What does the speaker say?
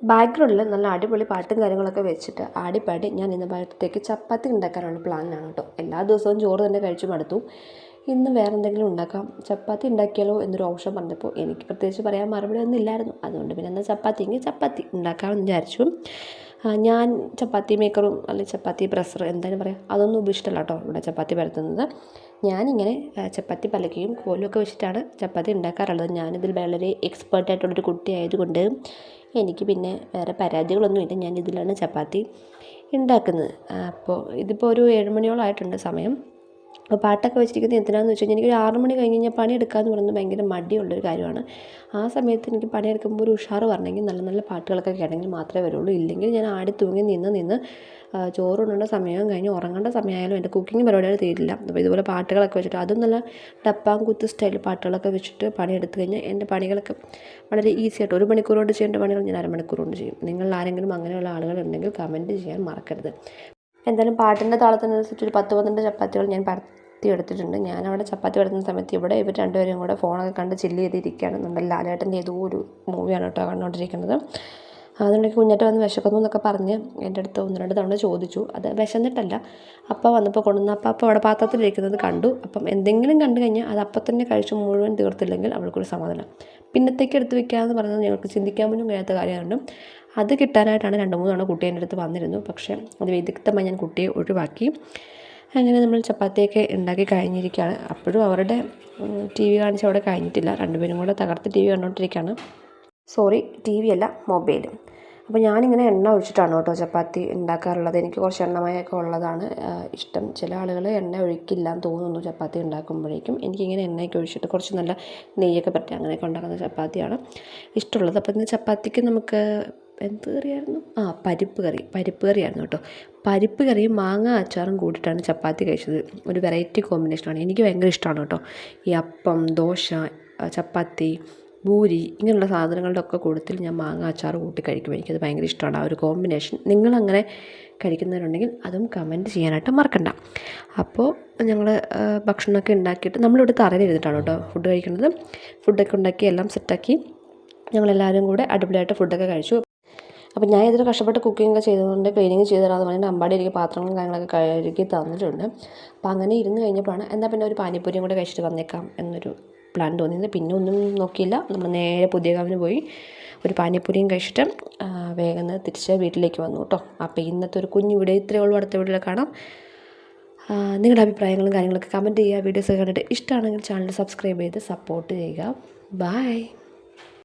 ബാക്ക്ഗ്രൗണ്ടിൽ നല്ല അടിപൊളി പാട്ടും കാര്യങ്ങളൊക്കെ വെച്ചിട്ട് ആടിപ്പാടി ഞാൻ ഇന്ന് വൈകിട്ടത്തേക്ക് ചപ്പാത്തി ഉണ്ടാക്കാനുള്ള പ്ലാനാണ് കേട്ടോ. എല്ലാ ദിവസവും ചോറ് തന്നെ കഴിച്ചു മടുത്തു. ഇന്ന് വേറെ എന്തെങ്കിലും ഉണ്ടാക്കാം, ചപ്പാത്തി ഉണ്ടാക്കിയാലോ എന്നൊരു ഓപ്ഷൻ പറഞ്ഞപ്പോൾ എനിക്ക് പ്രത്യേകിച്ച് പറയാൻ മറുപടി ഒന്നും ഇല്ലായിരുന്നു. അതുകൊണ്ട് പിന്നെ എന്നാൽ ചപ്പാത്തി ഉണ്ടാക്കാമെന്ന് വിചാരിച്ചു. ഞാൻ ചപ്പാത്തി മേക്കറും അല്ലെങ്കിൽ ചപ്പാത്തി പ്രസ്സർ എന്തായാലും പറയാം അതൊന്നും ഉപയോഗിച്ചിട്ടല്ല കേട്ടോ ഇവിടെ ചപ്പാത്തി പരത്തുന്നത്. ഞാനിങ്ങനെ ചപ്പാത്തി പലകയും കോലും ഒക്കെ വെച്ചിട്ടാണ് ചപ്പാത്തി ഉണ്ടാക്കാറുള്ളത്. ഞാനിതിൽ വളരെ എക്സ്പേർട്ടായിട്ടുള്ളൊരു കുട്ടി ആയതുകൊണ്ട് എനിക്ക് പിന്നെ വേറെ പരാതികളൊന്നുമില്ല. ഞാൻ ഇതിലാണ് ചപ്പാത്തി ഉണ്ടാക്കുന്നത്. അപ്പോൾ ഇതിപ്പോൾ ഒരു 7 മണിയോളം ആയിട്ടുണ്ട് സമയം. അപ്പോൾ പാട്ടൊക്കെ വെച്ചിരിക്കുന്നത് എന്തിനാണെന്ന് വെച്ച് കഴിഞ്ഞാൽ എനിക്കൊരു 6 മണി കഴിഞ്ഞ് കഴിഞ്ഞാൽ പണിയെടുക്കാമെന്ന് പറയുന്നത് ഭയങ്കര മടിയുള്ളൊരു കാര്യമാണ്. ആ സമയത്ത് എനിക്ക് പണിയെടുക്കുമ്പോൾ ഒരു ഉഷാറ് വരണമെങ്കിൽ നല്ല നല്ല പാട്ടുകളൊക്കെ കേൾക്കണമെങ്കിൽ മാത്രമേ വരുള്ളൂ. ഇല്ലെങ്കിൽ ഞാൻ ആടി തൂങ്ങി നിന്ന് ചോറുണ്ണേണ്ട സമയവും കഴിഞ്ഞ് ഉറങ്ങേണ്ട സമയമായാലും എൻ്റെ കുക്കിംഗ് പരിപാടികൾ തീരില്ല. അപ്പോൾ ഇതുപോലെ പാട്ടുകളൊക്കെ വെച്ചിട്ട് അതും നല്ല ഡപ്പാംകുത്ത് സ്റ്റൈൽ പാട്ടുകളൊക്കെ വെച്ചിട്ട് പണിയെടുത്ത് കഴിഞ്ഞാൽ എൻ്റെ പണികളൊക്കെ വളരെ ഈസി ആയിട്ട് 1 മണിക്കൂർ കൊണ്ട് ചെയ്യേണ്ട പണികൾ ഞാൻ അരമണിക്കൂർ കൊണ്ട് ചെയ്യും. നിങ്ങൾ ആരെങ്കിലും അങ്ങനെയുള്ള ആളുകളുണ്ടെങ്കിൽ കമൻറ്റ് ചെയ്യാൻ മറക്കരുത്. എന്തായാലും പാട്ടിൻ്റെ താളത്തിനനുസരിച്ച് ഒരു 10-12 ചപ്പാത്തികൾ ഞാൻ പരത്തി എടുത്തിട്ടുണ്ട്. ഞാനവിടെ ചപ്പാത്തി പരത്തുന്ന സമയത്ത് ഇവിടെ ഇവർ രണ്ടുപേരും കൂടെ ഫോണൊക്കെ കണ്ട് ചില്ല് ചെയ്തിരിക്കുകയാണ്. നമ്മുടെ ലാലേട്ടൻ്റെ ഏതോ ഒരു മൂവിയാണ് കേട്ടോ കണ്ടുകൊണ്ടിരിക്കുന്നത്. അതുകൊണ്ടെങ്കിൽ കുഞ്ഞേട്ട വന്ന് വിശക്കുന്നു എന്നൊക്കെ പറഞ്ഞ് എൻ്റെ അടുത്ത് 1-2 തവണ ചോദിച്ചു. അത് വിശന്നിട്ടല്ല, അപ്പം വന്നപ്പോൾ കൊണ്ടുവന്ന് അപ്പം അവിടെ പാത്രത്തിലിരിക്കുന്നത് കണ്ടു. അപ്പം എന്തെങ്കിലും കണ്ടു കഴിഞ്ഞാൽ അത് അപ്പം തന്നെ കഴിച്ച് മുഴുവൻ തീർത്തില്ലെങ്കിൽ അവൾക്കൊരു സമാധാനം. പിന്നത്തേക്ക് എടുത്ത് വെക്കാമെന്ന് പറയുന്നത് ഞങ്ങൾക്ക് ചിന്തിക്കാൻ പോലും കഴിയാത്ത കാര്യമാണ്. അത് കിട്ടാനായിട്ടാണ് 2-3 തവണ കുട്ടി എൻ്റെ അടുത്ത് വന്നിരുന്നു. പക്ഷേ അത് വിദഗ്ധമായി ഞാൻ കുട്ടിയെ ഒഴിവാക്കി. അങ്ങനെ നമ്മൾ ചപ്പാത്തിയൊക്കെ ഉണ്ടാക്കി കഴിഞ്ഞിരിക്കുകയാണ്. അപ്പോഴും അവരുടെ ടി വി കാണിച്ച് അവിടെ കഴിഞ്ഞിട്ടില്ല. രണ്ടുപേരും കൂടെ തകർത്ത് ടി വി കണ്ടുകൊണ്ടിരിക്കുകയാണ്. സോറി, ടി വി അല്ല, മൊബൈൽ. അപ്പോൾ ഞാനിങ്ങനെ എണ്ണ ഒഴിച്ചിട്ടാണ് കേട്ടോ ചപ്പാത്തി ഉണ്ടാക്കാറുള്ളത്. എനിക്ക് കുറച്ച് എണ്ണമയമൊക്കെ ഉള്ളതാണ് ഇഷ്ടം. ചില ആളുകൾ എണ്ണ ഒഴിക്കില്ല എന്ന് തോന്നുന്നു ചപ്പാത്തി ഉണ്ടാക്കുമ്പോഴേക്കും. എനിക്കിങ്ങനെ എണ്ണയൊക്കെ ഒഴിച്ചിട്ട് കുറച്ച് നല്ല നെയ്യൊക്കെ പറ്റി അങ്ങനെയൊക്കെ ഉണ്ടാക്കുന്ന ചപ്പാത്തിയാണ് ഇഷ്ടമുള്ളത്. അപ്പോൾ ഇന്ന് ചപ്പാത്തിക്ക് നമുക്ക് എന്ത് കറിയായിരുന്നു? പരിപ്പ് കറിയായിരുന്നു കേട്ടോ. പരിപ്പ് കറിയും മാങ്ങ അച്ചാറും കൂടിയിട്ടാണ് ചപ്പാത്തി കഴിച്ചത്. ഒരു വെറൈറ്റി കോമ്പിനേഷനാണ്. എനിക്ക് ഭയങ്കര ഇഷ്ടമാണ് കേട്ടോ. ഈ അപ്പം, ദോശ, ചപ്പാത്തി, പൂരി ഇങ്ങനെയുള്ള സാധനങ്ങളുടെ ഒക്കെ കൂട്ടത്തിൽ ഞാൻ മാങ്ങ അച്ചാർ കൂട്ടി കഴിക്കും. എനിക്കത് ഭയങ്കര ഇഷ്ടമാണ് ആ ഒരു കോമ്പിനേഷൻ. നിങ്ങളങ്ങനെ കഴിക്കുന്നവരുണ്ടെങ്കിൽ അതും കമൻറ്റ് ചെയ്യാനായിട്ട് മറക്കണ്ട. അപ്പോൾ ഞങ്ങൾ ഭക്ഷണമൊക്കെ ഉണ്ടാക്കിയിട്ട് നമ്മളിവിടെ തറയിലിരുന്നിട്ടാണ് കേട്ടോ ഫുഡ് കഴിക്കുന്നത്. ഫുഡൊക്കെ ഉണ്ടാക്കി എല്ലാം സെറ്റാക്കി ഞങ്ങളെല്ലാവരും കൂടെ അടിപൊളിയായിട്ട് ഫുഡൊക്കെ കഴിച്ചു. അപ്പോൾ ഞാൻ ഇതിൽ കഷ്ടപ്പെട്ട് കുക്കിംഗ് ഒക്കെ ചെയ്തുകൊണ്ട് ക്ലീനിങ് ചെയ്ത് തരാമെന്ന് പറഞ്ഞാൽ അമ്പാടി എനിക്ക് പാത്രങ്ങളും കാര്യങ്ങളൊക്കെ കഴുകി തന്നിട്ടുണ്ട്. അപ്പോൾ അങ്ങനെ ഇരുന്ന് കഴിഞ്ഞപ്പോഴാണ് എന്നാൽ പിന്നെ ഒരു പാനിപ്പൂരിയും കൂടെ കഴിച്ചിട്ട് വന്നേക്കാം എന്നൊരു പ്ലാൻ തോന്നിയത്. പിന്നെ ഒന്നും നോക്കിയില്ല, നമ്മൾ നേരെ പുതിയകാവിന് പോയി ഒരു പാനിപ്പൂരിയും കഴിച്ചിട്ട് വേഗം തിരിച്ച് വീട്ടിലേക്ക് വന്നു കേട്ടോ. അപ്പോൾ ഇന്നത്തെ ഒരു കുഞ്ഞു വീഡിയോ ഇത്രയേ ഉള്ളൂ. അടുത്ത വീഡിയോയിൽ കാണാം. നിങ്ങളുടെ അഭിപ്രായങ്ങളും കാര്യങ്ങളൊക്കെ കമൻറ്റ് ചെയ്യുക. വീഡിയോസ് കണ്ടിട്ട് ഇഷ്ടമാണെങ്കിൽ ചാനൽ സബ്സ്ക്രൈബ് ചെയ്ത് സപ്പോർട്ട് ചെയ്യുക. ബൈ.